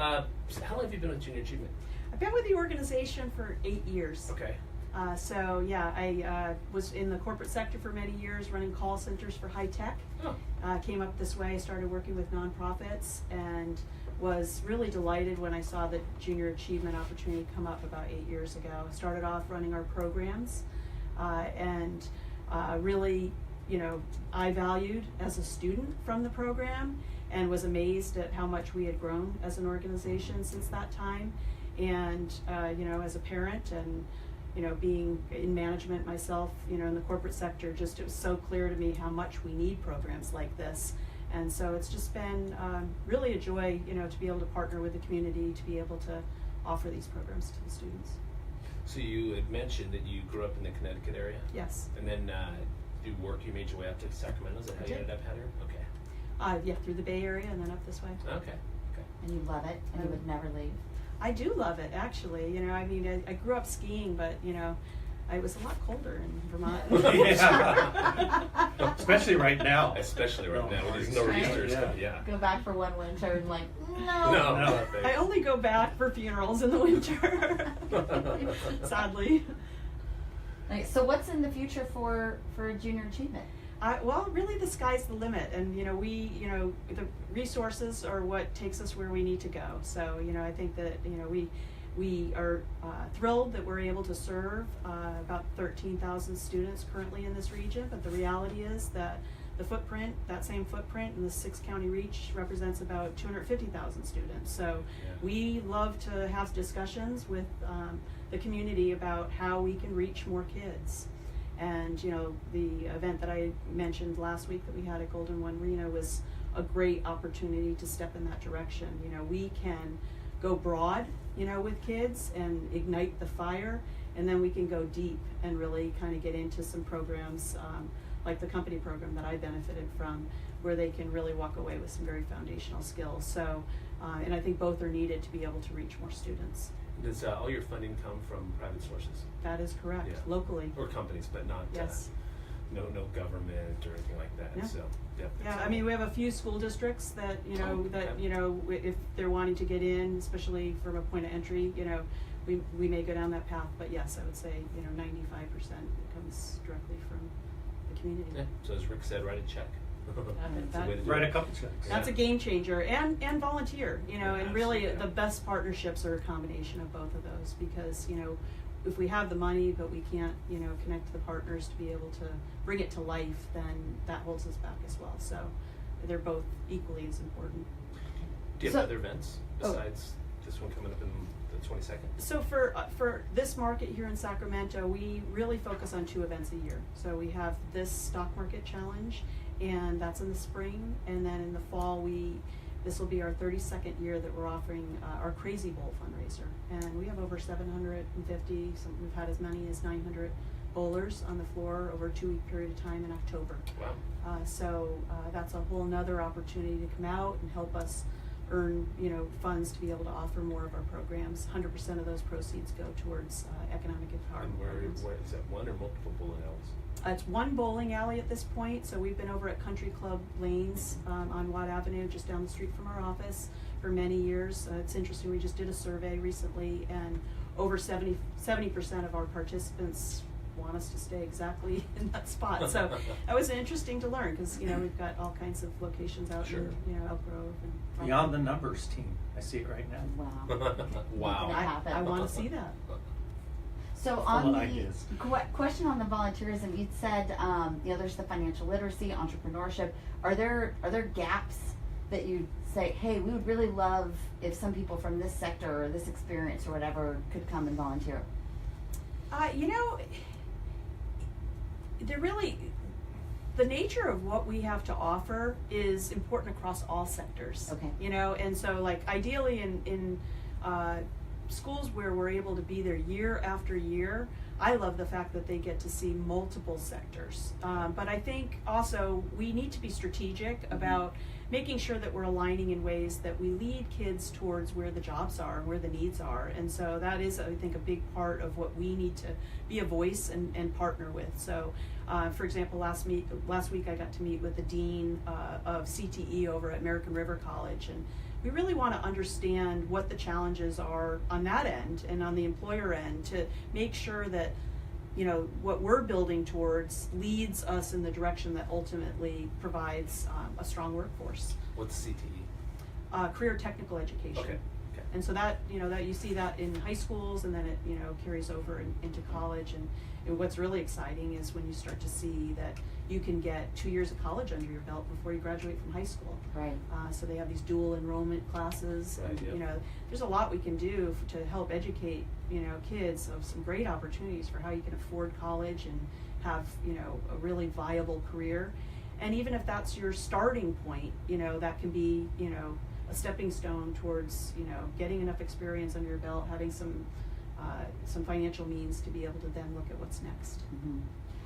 so how long have you been with Junior Achievement? I've been with the organization for 8 years. Okay. So yeah, I was in the corporate sector for many years, running call centers for high tech. Oh. Came up this way, started working with nonprofits, and was really delighted when I saw the Junior Achievement opportunity come up about 8 years ago. I started off running our programs, and really, you know, I valued as a student from the program, and was amazed at how much we had grown as an organization since that time. And you know, as a parent and, you know, being in management myself, you know, in the corporate sector, just it was so clear to me how much we need programs like this. And so it's just been really a joy, you know, to be able to partner with the community, to be able to offer these programs to the students. So you had mentioned that you grew up in the Connecticut area, Yes. and then you made your way up to Sacramento. Is that how I you did. ended up here? Okay. Yeah, through the Bay Area and then up this way. Okay. Okay. And you love it, and you would never leave. I do love it, actually. You know, I mean, I grew up skiing, but, you know, it was a lot colder in Vermont. Yeah. Especially right now. Especially right No, now, when there's right. nor'easters. Yeah. Yeah. Go back for one winter and like, no. No. No. I only go back for funerals in the winter, sadly. Nice. So what's in the future for Junior Achievement? Well, really, the sky's the limit, and you know, the resources are what takes us where we need to go. So, you know, I think that, you know, we are thrilled that we're able to serve about 13,000 students currently in this region. But the reality is that the footprint, that same footprint in the 6-county reach represents about 250,000 students. So Yeah. we love to have discussions with the community about how we can reach more kids. And you know, the event that I mentioned last week that we had at Golden One Reno was a great opportunity to step in that direction. You know, we can go broad, you know, with kids and ignite the fire, and then we can go deep and really kind of get into some programs like the company program that I benefited from, where they can really walk away with some very foundational skills. So, and I think both are needed to be able to reach more students. Does all your funding come from private sources? That is correct, Yeah. locally. Or companies, but not Yes. no government or anything like that. Yeah. So yeah. Yeah, I mean, we have a few school districts that, you know, Oh, that, okay. you know, if they're wanting to get in, especially from a point of entry, you know, we may go down that path, but yes, I would say, you know, 95% comes directly from the community. Yeah. So as Rick said, write a check. That's the way to do Write it. a couple checks. That's a game changer, and volunteer, you know, Yeah, and really absolutely. the best partnerships are a combination of both of those, because, you know, if we have the money but we can't, you know, connect the partners to be able to bring it to life, then that holds us back as well. So they're both equally as important. Do you So- have other events Oh. besides this one coming up in the 22nd? So for this market here in Sacramento, we really focus on 2 events a year. So we have this stock market challenge, and that's in the spring, and then in the fall this will be our 32nd year that we're offering our Crazy Bowl fundraiser, and we have over 750. We've had as many as 900 bowlers on the floor over a 2-week period of time in October. Wow. So that's a whole nother opportunity to come out and help us earn, you know, funds to be able to offer more of our programs. 100% of those proceeds go towards economic empowerment And where programs. is that, one or multiple bowling alleys? It's one bowling alley at this point, so we've been over at Country Club Lanes on Watt Avenue, just down the street from our office, for many years. It's interesting, we just did a survey recently, and over 70% of our participants want us to stay exactly in that spot. So that was interesting to learn, because, you know, we've got all kinds of locations out Sure. in, you know, Elk Grove and Beyond the numbers team. I see it right now. Wow. Wow. happen. I want to see that. So Full on of the ideas. question on the volunteerism, you'd said, you know, there's the financial literacy, entrepreneurship. Are there gaps that you say, hey, we would really love if some people from this sector or this experience or whatever could come and volunteer? You know, the nature of what we have to offer is important across all sectors. Okay. You know, and so like ideally in schools where we're able to be there year after year, I love the fact that they get to see multiple sectors. But I think also we need to be strategic about making sure that we're aligning in ways that we lead kids towards where the jobs are and where the needs are. And so that is, I think, a big part of what we need to be a voice and partner with. So, for example, last week I got to meet with the dean of CTE over at American River College, and we really want to understand what the challenges are on that end and on the employer end to make sure that, you know, what we're building towards leads us in the direction that ultimately provides a strong workforce. What's CTE? Career technical education. Okay. And so that, you know, that you see that in high schools, and then it, you know, carries over into college. And what's really exciting is when you start to see that you can get 2 years of college under your belt before you graduate from high school. Right. So they have these dual enrollment classes, Right, and yep. you know, there's a lot we can do to help educate, you know, kids of some great opportunities for how you can afford college and have, you know, a really viable career. And even if that's your starting point, you know, that can be, you know, a stepping stone towards, you know, getting enough experience under your belt, having some financial means to be able to then look at what's next. Mm-hmm.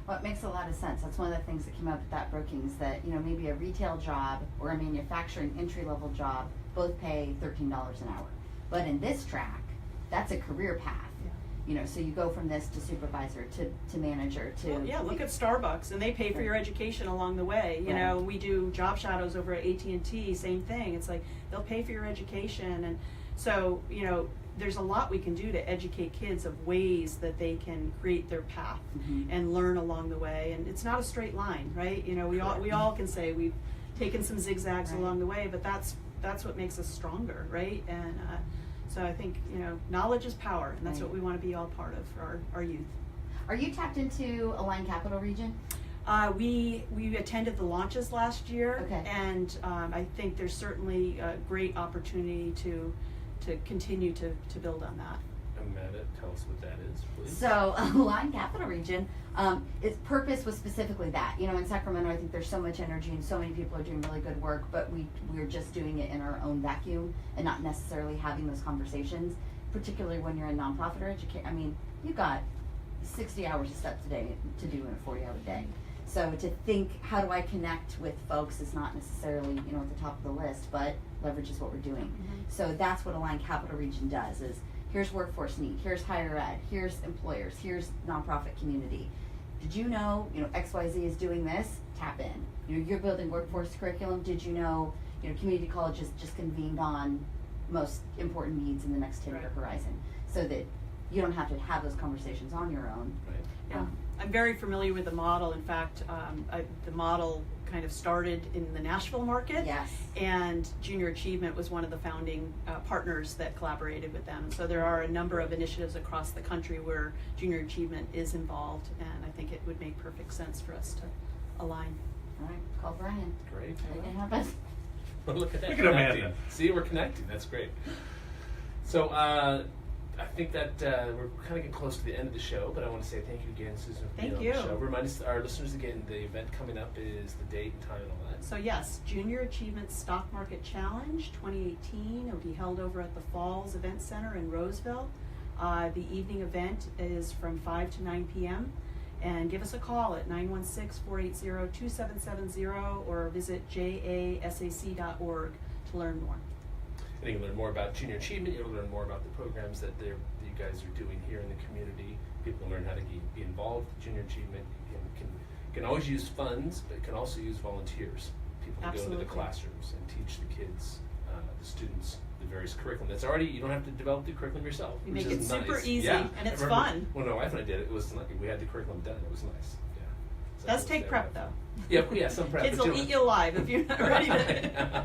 Well, it makes a lot of sense. That's one of the things that came up at that Brookings, that, you know, maybe a retail job or a manufacturing entry-level job both pay $13 an hour. But in this track, that's a career path. Yeah. You know, so you go from this to supervisor to manager to... Well, yeah, look at Starbucks, and they pay for your education along the way. You know, we do job shadows over at AT&T, same thing. It's like they'll pay for your education, and so, you know, there's a lot we can do to educate kids of ways that they can create their path and learn along the way. And it's not a straight line, right? You know, we all can say we've taken some zigzags along the way, but that's what makes us stronger, right? And so I think, you know, knowledge is power, and that's what we want to be all part of for our youth. Are you tapped into Align Capital Region? We attended the launches last year, Okay. and I think there's certainly a great opportunity to continue to build on that. Amanda, tell us what that is, please. So, Line Capital Region, its purpose was specifically that. You know, in Sacramento, I think there's so much energy and so many people are doing really good work, but we're just doing it in our own vacuum and not necessarily having those conversations, particularly when you're in nonprofit or education. I mean, you've got 60 hours of steps a day to do in a 40-hour day. So to think, how do I connect with folks is not necessarily, you know, at the top of the list, but leverage is what we're doing. Mm-hmm. So that's what Aligned Capital Region does is, here's workforce need, here's higher ed, here's employers, here's nonprofit community. Did you know, XYZ is doing this? Tap in. You're building workforce curriculum. Did you know, community colleges just convened on most important needs in the next 10-year horizon, so that you don't have to have those conversations on your own. Right. Yeah. I'm very familiar with the model. In fact, the model kind of started in the Nashville market. Yes. And Junior Achievement was one of the founding partners that collaborated with them. So there are a number of initiatives across the country where Junior Achievement is involved, and I think it would make perfect sense for us to align. All right, call Brian. Great. Make it happen. Look at that. Look at Amanda. Connecting. See, we're connecting. That's great. So, I think that we're kind of getting close to the end of the show, but I want to say thank you again, Susan, for being Thank on you. the show. Remind us, our listeners again, the event coming up is the date and time and all that. So yes, Junior Achievement Stock Market Challenge 2018. It will be held over at the Falls Event Center in Roseville. The evening event is from 5 to 9 p.m. And give us a call at 916-480-2770 or visit jasac.org to learn more. And you can learn more about Junior Achievement. You'll learn more about the programs that you guys are doing here in the community. People learn how to be involved with Junior Achievement. You can always use funds, but can also use volunteers. People can go into the classrooms and teach the kids, the students, the various curriculum. That's already, you don't have to develop the curriculum yourself. You which make is it super nice. easy, Yeah. and it's I remember fun. When my wife and I did it, we had the curriculum done. It was nice. Yeah. So Does it take was prep though. Yeah, some prep. Kids but will eat you alive if you're not ready to.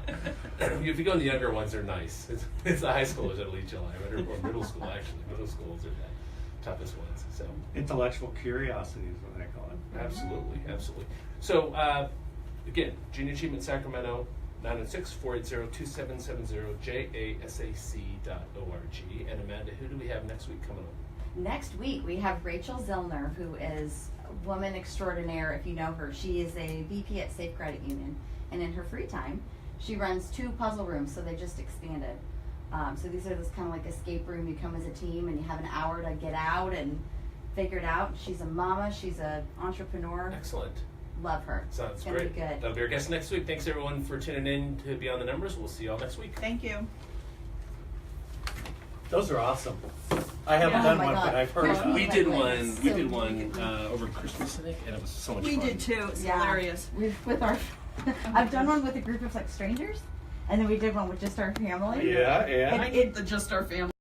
If you go in the younger ones, they're nice. It's the high schoolers that'll eat you alive, or middle school actually. Middle schools are the toughest ones. So Intellectual curiosity is what I call it. absolutely, absolutely. So again, Junior Achievement Sacramento, 916-480-2770, jasac.org. And Amanda, who do we have next week coming up? Next week, we have Rachel Zillner, who is a woman extraordinaire, if you know her. She is a VP at Safe Credit Union, and in her free time, she runs 2 puzzle rooms, so they just expanded. So these are this kind of like escape room. You come as a team, and you have an hour to get out and figure it out. She's a mama. She's an entrepreneur. Excellent. Love her. Sounds It's gonna great. be good. That'll be our guest next week. Thanks everyone for tuning in to Beyond the Numbers. We'll see you all next week. Thank you. Those are awesome. I haven't Oh done my one, God. but I've heard Here's about me. it. We did Like, one. so We did you one can- over Christmas, I think, and it was so much We fun. did too. It's Yeah. hilarious. With our, I've done one with a group of like strangers, and then we did one with just our family. Yeah. I need the just our family.